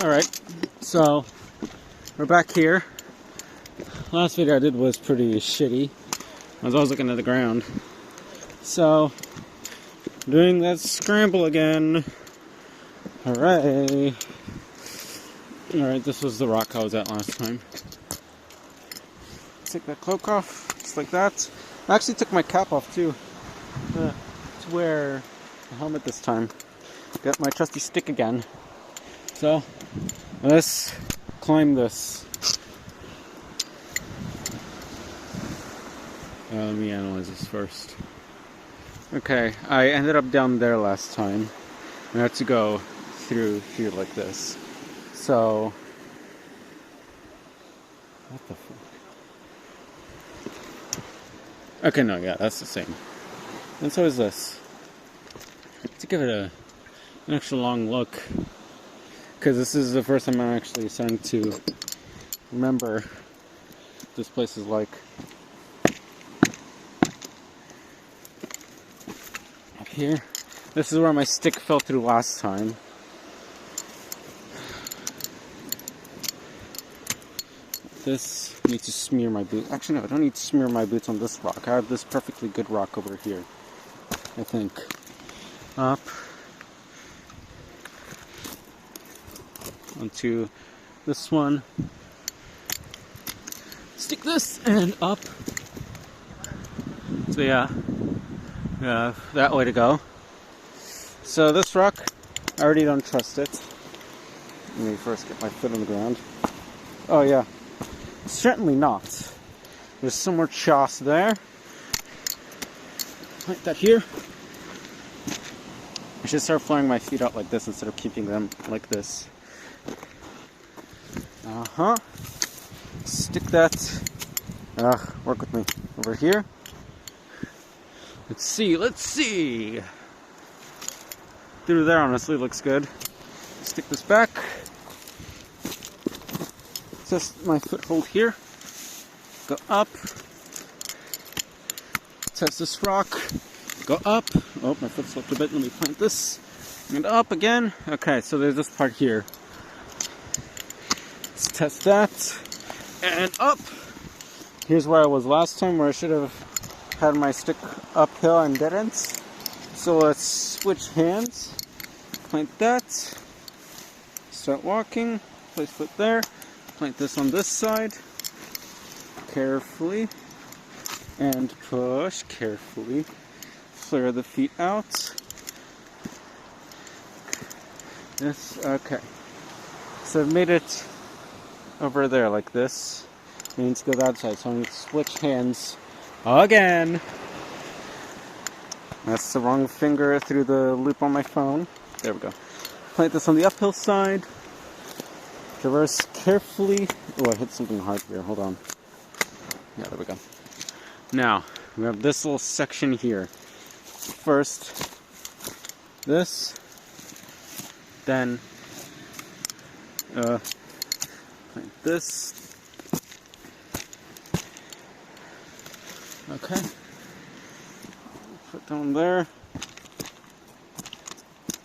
Alright, so we're back here. Last video I did was pretty shitty. I was always looking at the ground. So, doing that scramble again. Hooray! Alright, this was the rock I was at last time. Take that cloak off, just like that. I actually took my cap off too, to wear a helmet this time. Got my trusty stick again. So, let's climb this. Let me analyze this first. Okay, I ended up down there last time. I had to go through here like this. So, what the fuck? Okay, no, yeah, that's the same. And so is this. To give it an extra long look, because this is the first time I'm actually starting to remember what this place is like. Up here, this is where my stick fell through last time. This needs to smear my boots. Actually, no, I don't need to smear my boots on this rock. I have this perfectly good rock over here, I think. Up. Onto this one. Stick this and up. So yeah, that way to go. So this rock, I already don't trust it. Let me first get my foot on the ground. Oh yeah. Certainly not. There's some more chaos there. Like that here. I should start flaring my feet out like this instead of keeping them like this. Stick that. Work with me. Over here. Let's see. Through there honestly looks good. Stick this back. Test my foothold here. Go up. Test this rock. Go up. Oh, my foot slipped a bit. Let me plant this. And up again. Okay, so there's this part here. Let's test that. And up. Here's where I was last time, where I should have had my stick uphill and didn't. So let's switch hands. Plant that. Start walking. Place foot there. Plant this on this side, carefully, and push carefully. Flare the feet out. This, okay. So I've made it over there like this. I need to go that side, so I need to switch hands again. That's the wrong finger through the loop on my phone. There we go. Plant this on the uphill side. Traverse carefully. Oh, I hit something hard here. Hold on. Yeah, there we go. Now, we have this little section here. First, this. Then, like this. Okay. Put down there.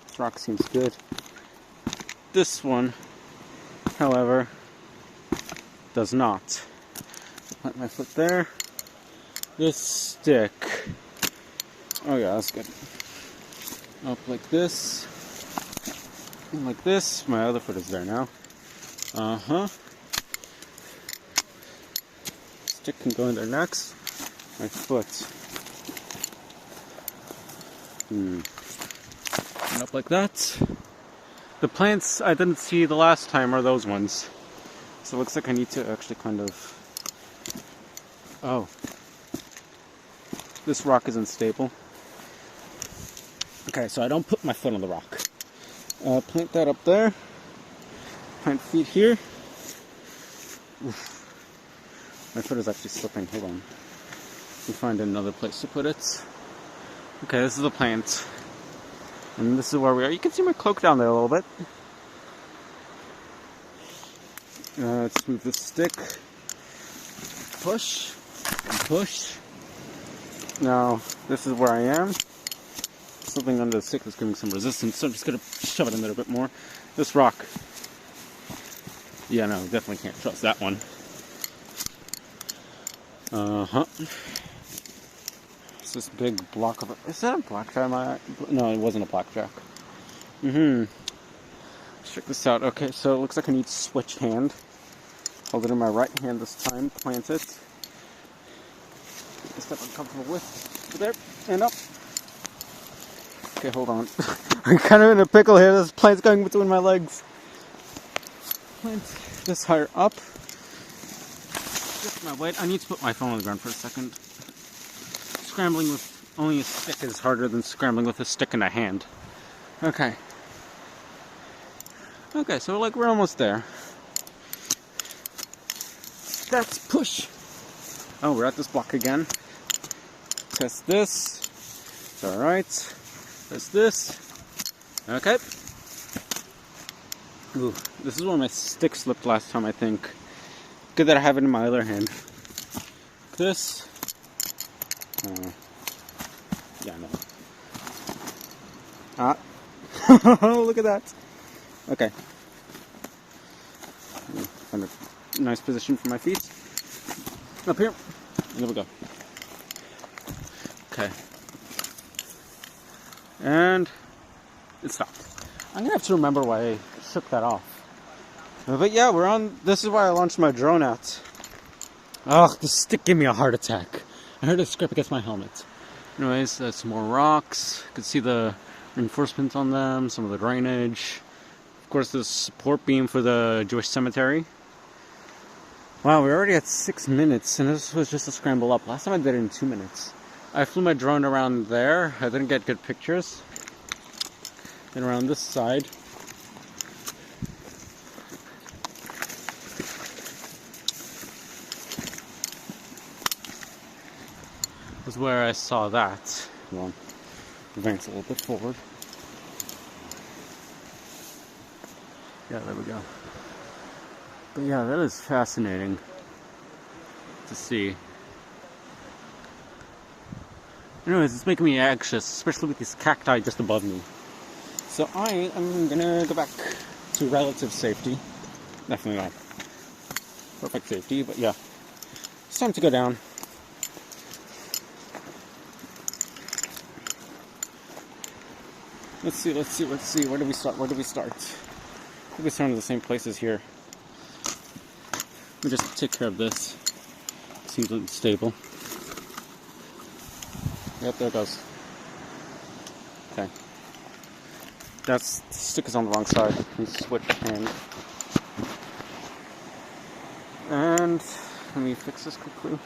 This rock seems good. This one, however, does not. Plant my foot there. This stick. Oh yeah, that's good. Up like this. And like this. My other foot is there now. Stick can go in there next. My foot. And up like that. The plants I didn't see the last time are those ones. So it looks like I need to actually kind of... Oh. This rock is unstable. Okay, so I don't put my foot on the rock. Plant that up there. Plant feet here. Oof. My foot is actually slipping. Hold on. Let me find another place to put it. Okay, this is the plant. And this is where we are. You can see my cloak down there a little bit. Let's move this stick. Push. And push. Now, this is where I am. Something under the stick is giving some resistance, so I'm just going to shove it in there a bit more. This rock Yeah, no, definitely can't trust that one. It's this big block of... Is that a blackjack? No, it wasn't a blackjack. Let's check this out. Okay, so it looks like I need switch hand. Hold it in my right hand this time. Plant it. The step I'm comfortable with. There, and up. Okay, hold on. I'm kind of in a pickle here. This plant's going between my legs. Plant this higher up. Just my weight. I need to put my phone on the ground for a second. Scrambling with only a stick is harder than scrambling with a stick in a hand. Okay. Okay, so like we're almost there. That's push. Oh, we're at this block again. Test this. It's alright. Test this. Okay. Ooh, this is where my stick slipped last time, I think. Good that I have it in my other hand. This. Yeah, no. Ah. Look at that. Okay. Find a nice position for my feet. Up here. And there we go. Okay. And it stopped. I'm gonna have to remember why I shook that off. But yeah, we're on. This is why I launched my drone at. Ugh, this stick gave me a heart attack. I heard it scrape against my helmet. Anyways, that's some more rocks. You can see the reinforcements on them, some of the drainage. Of course, the support beam for the Jewish cemetery. Wow, we're already at 6 minutes, and this was just a scramble up. Last time I did it in 2 minutes. I flew my drone around there. I didn't get good pictures. And around this side. Was where I saw that. Well, advance a little bit forward. Yeah, there we go. But yeah, that is fascinating to see. Anyways, it's making me anxious, especially with these cacti just above me. So I am gonna go back to relative safety. Definitely not perfect safety, but yeah. It's time to go down. Let's see. Where do we start? I think we start in the same places here. Let me just take care of this. Seems stable. Yep, there it goes. Okay. The stick is on the wrong side. Let me switch hand. And let me fix this quickly.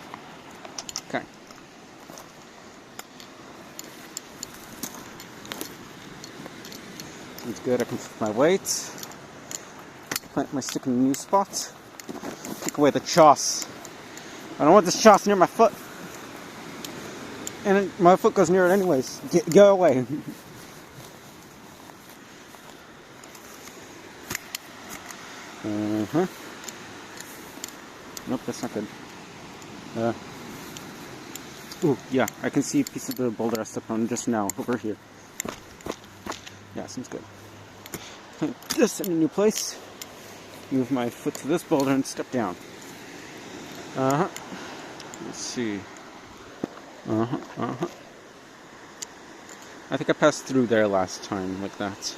Okay. It's good. I can shift my weight. Plant my stick in a new spot. Take away the choss. I don't want this choss near my foot. And my foot goes near it anyways. Go away. Nope, that's not good. Ooh, yeah, I can see a piece of the boulder I stepped on just now, over here. Yeah, seems good. Put this in a new place. Move my foot to this boulder and step down. Let's see. I think I passed through there last time, like that.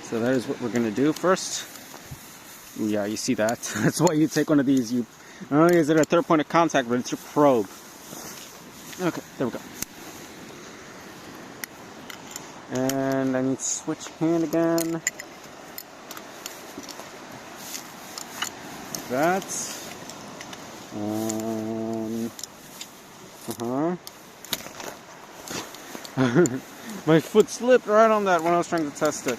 So that is what we're gonna do first. Ooh, yeah, you see that? That's why you take one of these. You not only is it a third point of contact, but it's your probe. Okay, there we go. And I need to switch hand again. That. My foot slipped right on that when I was trying to test it.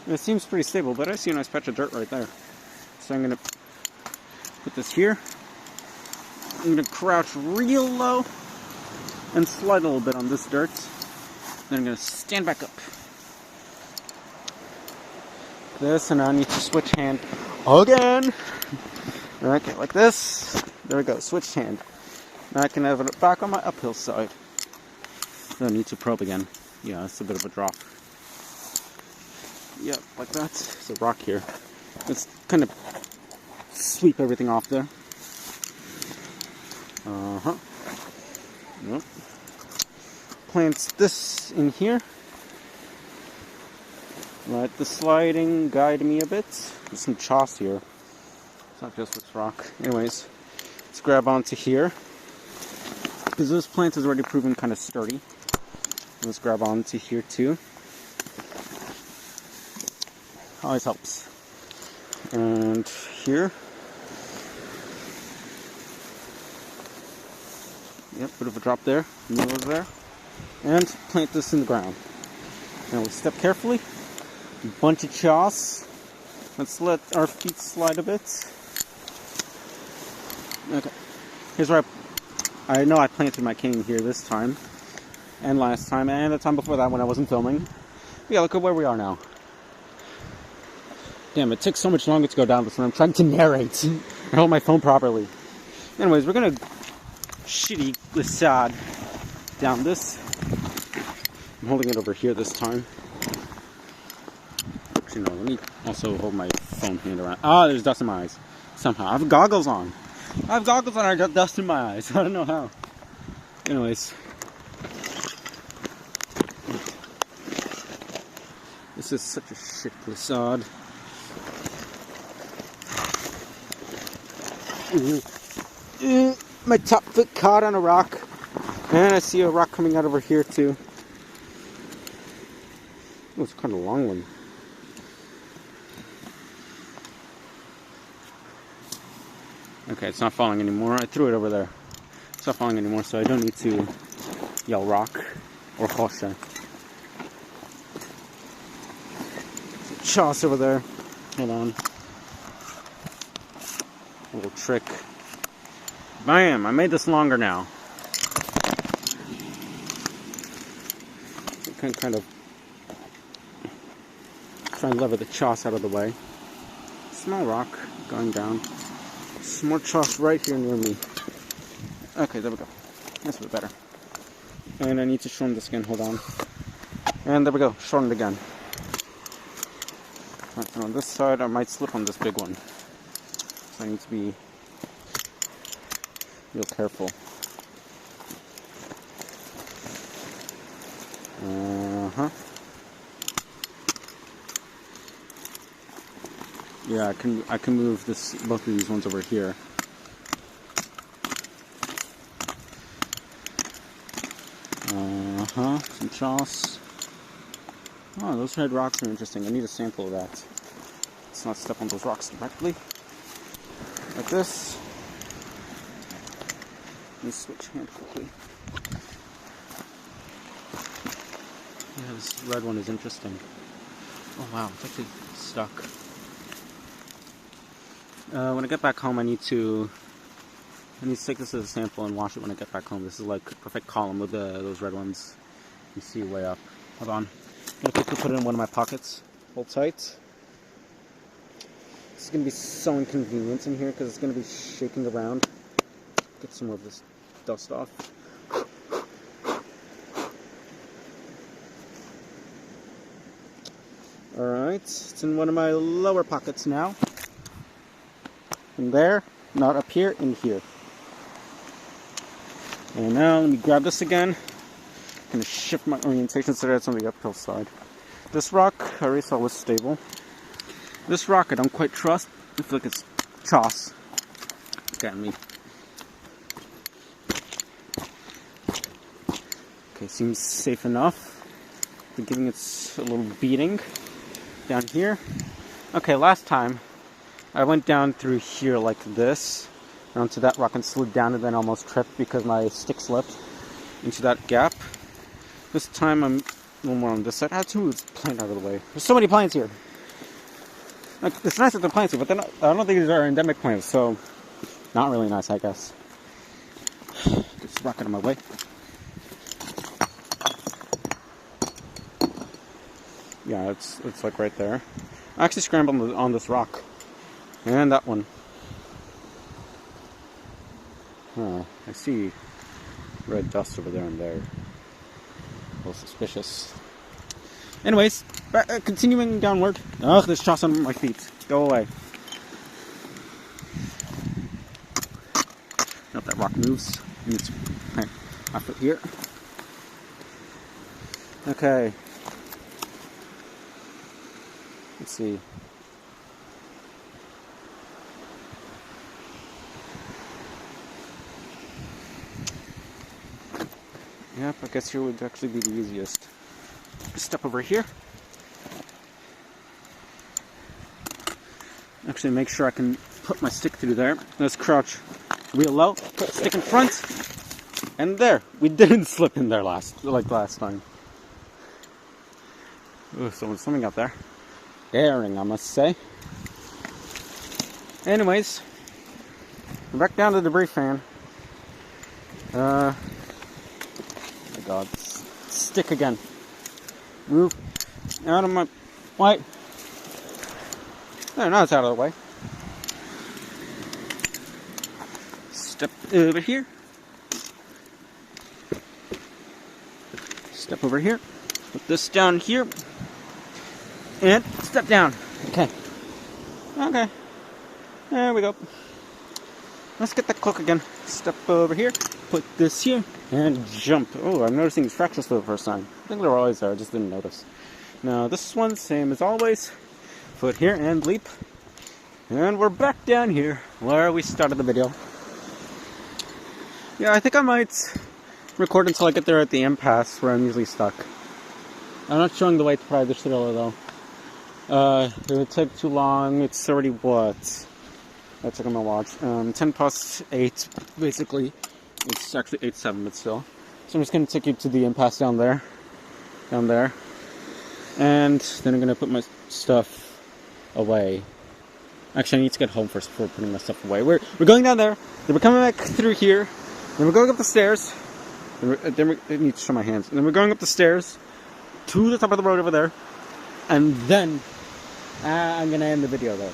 It seems pretty stable, but I see a nice patch of dirt right there. So I'm going to put this here. I'm going to crouch real low and slide a little bit on this dirt. Then I'm going to stand back up. This, and I need to switch hand again. Okay, like this. There we go, switched hand. Now I can have it back on my uphill side. Don't need to probe again. Yeah, it's a bit of a drop. Yeah, like that. There's a rock here. Let's kind of sweep everything off there. Yep. Plants this in here. Let the sliding guide me a bit. There's some choss here. It's not just this rock. Anyways, let's grab onto here. Because this plant is already proven kind of sturdy. Let's grab onto here too. Always helps. And here. Yep, bit of a drop there. Nose there. And plant this in the ground. Now we step carefully. Bunch of choss. Let's let our feet slide a bit. Okay. Here's where I know I planted my cane here this time. And last time. And the time before that when I wasn't filming. But yeah, look at where we are now. Damn, it takes so much longer to go down this one. I'm trying to narrate. I hold my phone properly. Anyways, we're gonna shitty glissade down this. I'm holding it over here this time. Actually, no, let me also hold my phone hand around. Ah, there's dust in my eyes. Somehow. I have goggles on. I got dust in my eyes. I don't know how. Anyways. This is such a shit glissade. My top foot caught on a rock. And I see a rock coming out over here too. Oh, it's kind of a long one. Okay, it's not falling anymore. I threw it over there. It's not falling anymore, so I don't need to yell rock or hosha. Choss over there. Hold on. A little trick. Bam! I made this longer now. So I can kind of try and lever the choss out of the way. Small rock going down. Some more choss right here near me. Okay, there we go. That's a bit better. And I need to shorten this again. Hold on. And there we go. Shorten it again. And on this side, I might slip on this big one. So I need to be real careful. Yeah, I can move both of these ones over here. Some choss. Oh, those red rocks are interesting. I need a sample of that. Let's not step on those rocks directly. Like this. Let me switch hand quickly. Yeah, this red one is interesting. Oh wow, it's actually stuck. When I get back home, I need to take this as a sample and wash it when I get back home. This is like a perfect column with those red ones you see way up. Hold on. I'm going to quickly put it in one of my pockets. Hold tight. This is going to be so inconvenient in here because it's going to be shaking around. Get some more of this dust off. Alright, it's in one of my lower pockets now. In there, not up here, in here. And now let me grab this again. I'm going to shift my orientation so that it's on the uphill side. This rock, I already saw was stable. This rock I don't quite trust. I feel like it's choss. Look at me. Okay, seems safe enough. Been giving it a little beating down here. Okay, last time I went down through here like this, onto that rock and slid down and then almost tripped because my stick slipped into that gap. This time I'm a little more on this side. I have to move this plant out of the way. There's so many plants here. Like, it's nice that they're plants here, but I don't think these are endemic plants, so not really nice, I guess. Get this rock out of my way. Yeah, it's like right there. I actually scrambled on this rock. And that one. Oh, I see red dust over there and there. A little suspicious. Anyways, continuing downward. Ugh, there's chops on my feet. Go away. Nope, that rock moves. It's my foot here. Okay. Let's see. Yep, I guess here would actually be the easiest. Step over here. Actually, make sure I can put my stick through there. Let's crouch real low. Put stick in front. And there. We didn't slip in there last time. Ooh, something out there. Daring, I must say. Anyways, we're back down to the debris fan. Oh my god. Stick again. Move out of my way. There, now it's out of the way. Step over here. Step over here. Put this down here. And step down. Okay. Okay. There we go. Let's get that cloak again. Step over here. Put this here. And jump. Oh, I'm noticing these fractures for the first time. I think they were always there. I just didn't notice. Now, this one's same as always. Foot here and leap. And we're back down here where we started the video. Yeah, I think I might record until I get there at the impasse where I'm usually stuck. I'm not showing the way to Pride the Thriller though. It would take too long. It's already what? Let's check on my watch. 10 past 8, basically. It's actually 8:07, but still. So I'm just going to take you to the impasse down there. And then I'm going to put my stuff away. Actually, I need to get home first before putting my stuff away. We're going down there. Then we're coming back through here. Then we're going up the stairs. Then I need to show my hands. And then we're going up the stairs to the top of the road over there. And then I'm going to end the video there.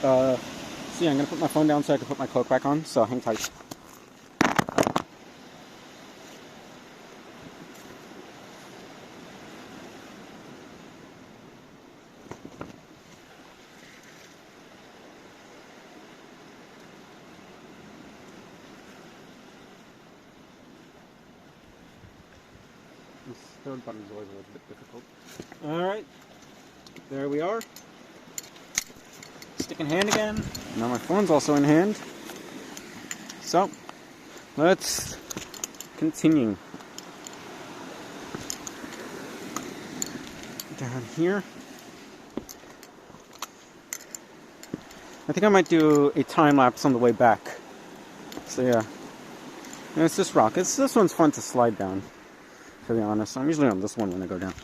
So yeah, I'm going to put my phone down so I can put my cloak back on. So hang tight. This third button is always a little bit difficult. Alright, there we are. Stick in hand again. Now my phone's also in hand. So, let's continue. Down here. I think I might do a time lapse on the way back. So yeah. And it's this rock. This one's fun to slide down. To be honest, I'm usually on this one when I go down.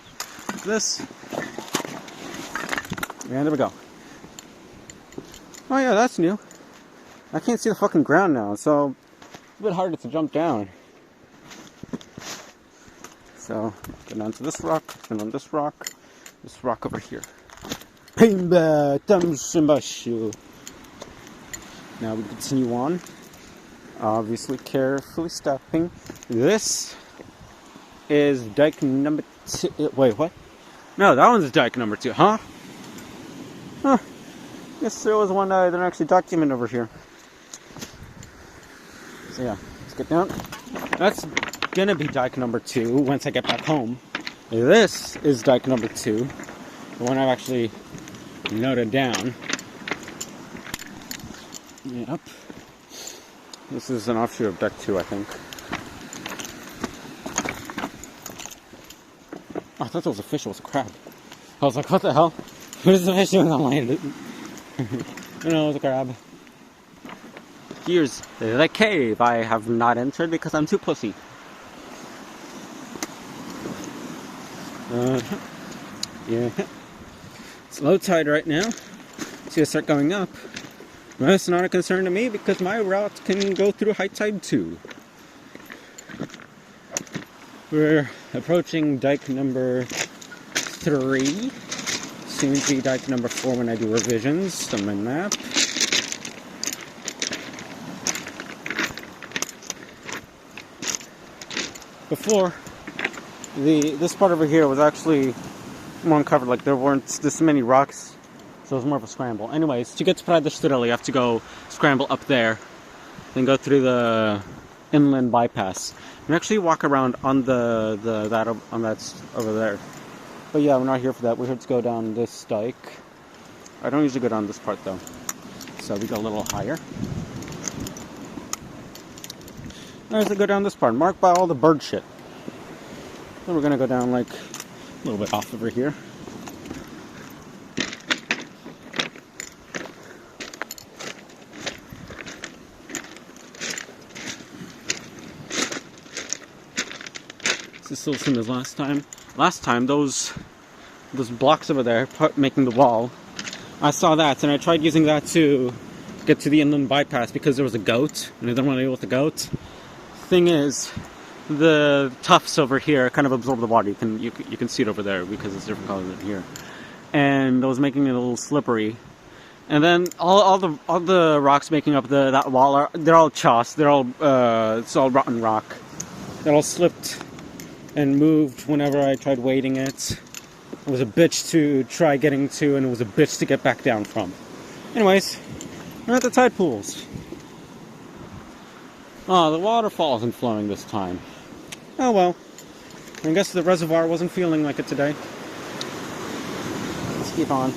This. And there we go. Oh yeah, that's new. I can't see the fucking ground now, so it's a bit harder to jump down. So, get onto this rock, and on this rock over here. Now we continue on. Obviously, carefully stepping. This is dike number 2. Wait, what? No, that one's dike number 2, huh? Huh. Guess there was one I didn't actually document over here. So yeah, let's get down. That's gonna be dike number 2 once I get back home. This is dike number 2. The one I've actually noted down. Yep. This is an offshoot of dike 2, I think. Oh, I thought that was a fish, it was a crab. I was like, what the hell? What is the fish doing on land? No, it was a crab. Here's the cave I have not entered because I'm too pussy. Yeah. It's low tide right now. It's gonna start going up. Well, it's not a concern to me because my route can go through high tide too. We're approaching dike number 3. Soon to be dike number 4 when I do revisions on my map. Before, this part over here was actually more uncovered. Like there weren't this many rocks, so it was more of a scramble. Anyways, to get to Praia da Estrela, you have to go scramble up there, then go through the inland bypass, and actually walk around on that's over there. But yeah, we're not here for that. We're here to go down this dike. I don't usually go down this part though, so we go a little higher. As we go down this part, marked by all the bird shit. Then we're gonna go down like a little bit off over here. Is this still the same as last time? Last time, those blocks over there making the wall, I saw that and I tried using that to get to the inland bypass because there was a goat and I didn't want to deal with the goat. Thing is, the tufts over here kind of absorb the water. You can see it over there because it's different color than here, and it was making it a little slippery. And then all the rocks making up that wall they're all choss. It's all rotten rock. It all slipped and moved whenever I tried wading it. It was a bitch to try getting to, and it was a bitch to get back down from. Anyways, we're at the tide pools. Oh, the waterfall isn't flowing this time. Oh well. I guess the reservoir wasn't feeling like it today. Let's keep on.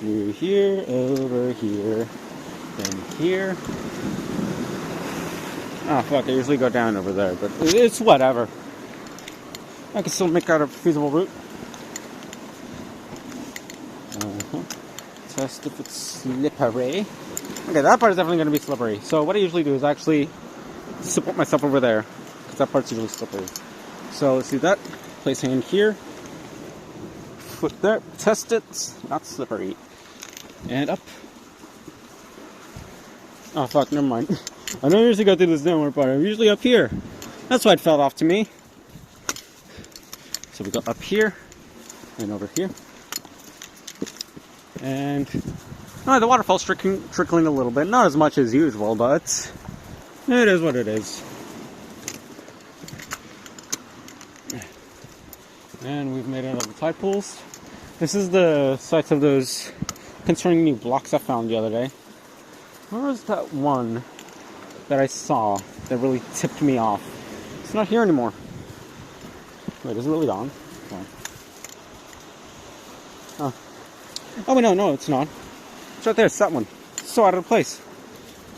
Through here, over here, then here. Ah, fuck, I usually go down over there, but it's whatever. I can still make out a feasible route. Test if it's slippery. Okay, that part is definitely going to be slippery. So what I usually do is actually support myself over there, because that part's usually slippery. So let's do that. Place hand here. Foot there. Test it. Not slippery. And up. Oh fuck, never mind. I don't usually go through this downward part. I'm usually up here. That's why it fell off to me. So we go up here and over here. And the waterfall's trickling a little bit. Not as much as usual, but it is what it is. And we've made it out of the tide pools. This is the sites of those concerning new blocks I found the other day. Where was that one that I saw that really tipped me off? It's not here anymore. Wait, is it really gone? Oh. Oh, no, it's not. It's right there, it's that one. It's so out of place.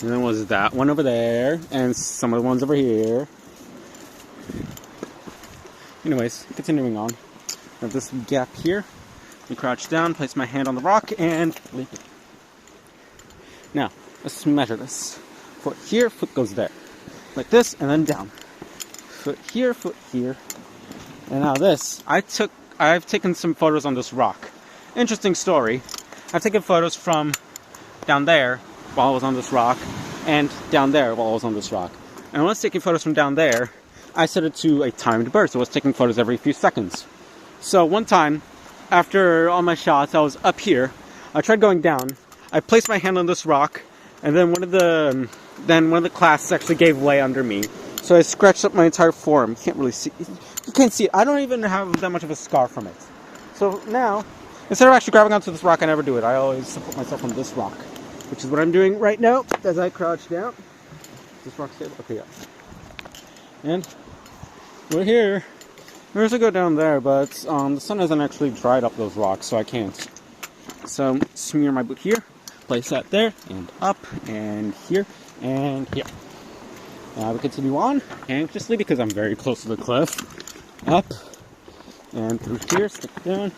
And then was that one over there, and some of the ones over here. Anyways, continuing on. I have this gap here. I crouch down, place my hand on the rock, and leap it. Now, let's measure this. Foot here, foot goes there. Like this, and then down. Foot here, and now this. I've taken some photos on this rock. Interesting story. I've taken photos from down there while I was on this rock, and down there while I was on this rock. And when I was taking photos from down there, I set it to a timed burst. So I was taking photos every few seconds. So one time, after all my shots, I was up here. I tried going down. I placed my hand on this rock, and then one of the clasps actually gave way under me. So I scratched up my entire forearm. You can't really see. You can't see it. I don't even have that much of a scar from it. So now, instead of actually grabbing onto this rock, I never do it. I always support myself on this rock, which is what I'm doing right now as I crouch down. Is this rock stable? Okay, yeah. And we're here. We're supposed to go down there, but the sun hasn't actually dried up those rocks, so I can't. So smear my boot here, place that there, and up, and here, and here. Now we continue on anxiously because I'm very close to the cliff. Up, and through here, stick down.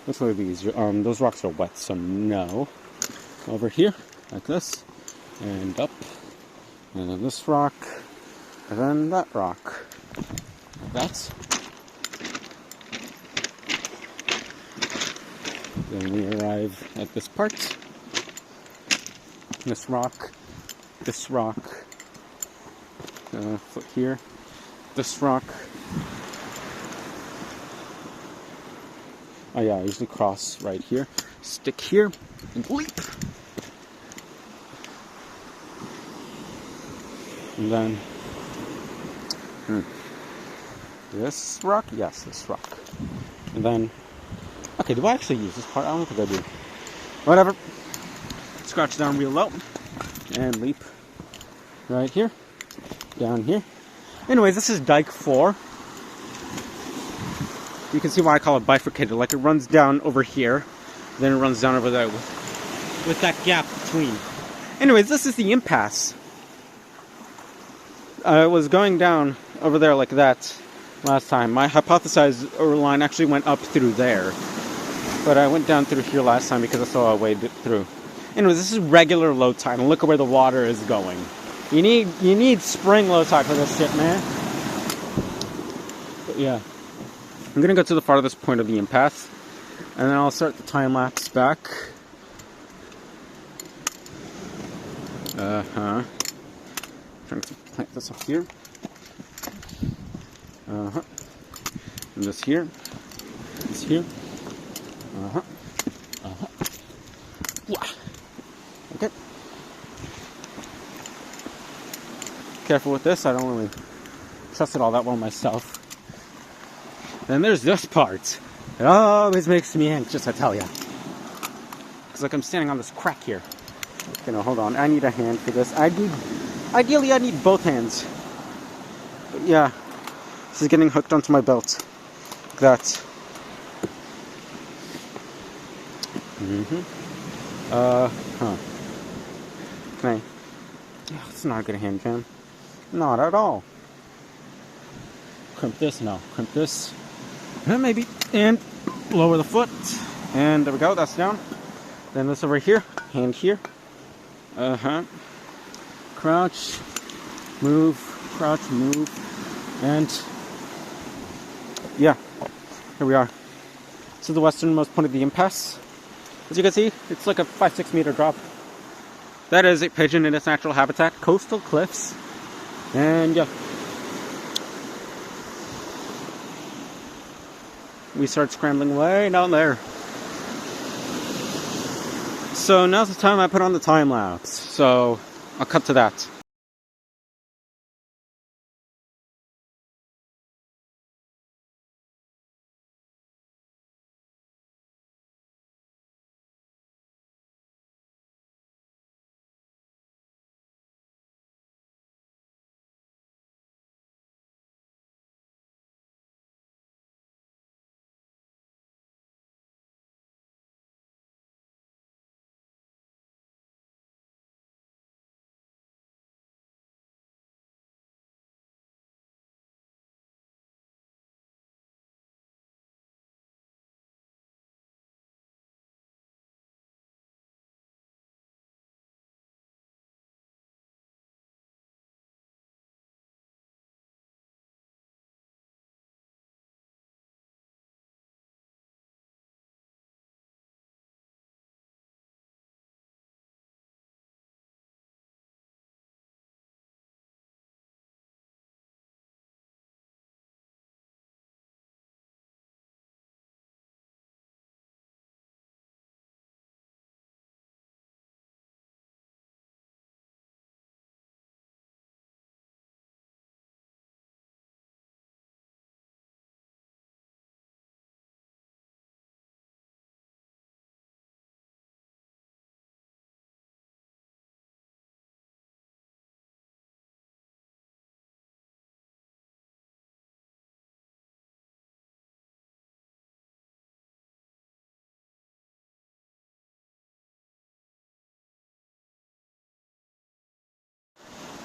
This will be easier. Those rocks are wet, so no. Over here, like this, and up, and then this rock, and then that rock. Like that. Then we arrive at this part. This rock, foot here, this rock. Oh yeah, I usually cross right here, stick here, and leap. And then this rock? Yes, this rock. And then, okay, do I actually use this part? I don't think I do. Whatever. Scratch down real low and leap right here, down here. Anyways, this is dike 4. You can see why I call it bifurcated. Like it runs down over here, then it runs down over there with that gap between. Anyways, this is the impasse. I was going down over there like that last time. My hypothesized line actually went up through there, but I went down through here last time because I saw a way through. Anyways, this is regular low tide, and look at where the water is going. You need spring low tide for this shit, man. But yeah, I'm gonna go to the farthest point of the impasse, and then I'll start the time lapse back. Trying to plant this up here. And this here. This here. Yeah. Okay. Careful with this, I don't really trust it all that well myself. Then there's this part. It always makes me anxious, I tell ya. Because like I'm standing on this crack here. Okay, no, hold on. I need a hand for this. Ideally, I need both hands. But yeah, this is getting hooked onto my belt. Like that. Okay. Oh, it's not a good hand jam. Not at all. Crimp this, no. Crimp this. Maybe. And lower the foot. And there we go, that's down. Then this over here. Hand here. Crouch. Move. Crouch. Move. And yeah. Here we are. This is the westernmost point of the impasse. As you can see, it's like a 5-6 meter drop. That is a pigeon in its natural habitat. Coastal cliffs. And yeah. We start scrambling way down there. So now's the time I put on the time lapse. So I'll cut to that.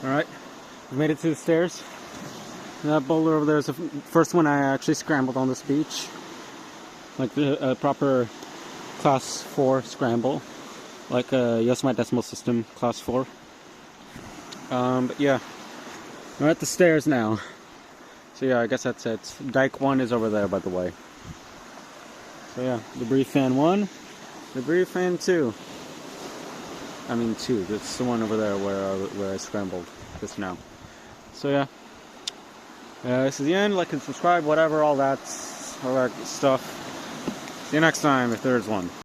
Alright, we made it to the stairs. That boulder over there is the first one I actually scrambled on this beach. Like the proper class 4 scramble. Like Yosemite Decimal System class 4. But yeah, we're at the stairs now. So yeah, I guess that's it. Dike 1 is over there, by the way. So yeah, debris fan 1, debris fan 2. I mean 2, that's the one over there where I scrambled just now. So yeah, this is the end. Like and subscribe, whatever, all that stuff. See you next time if there is one.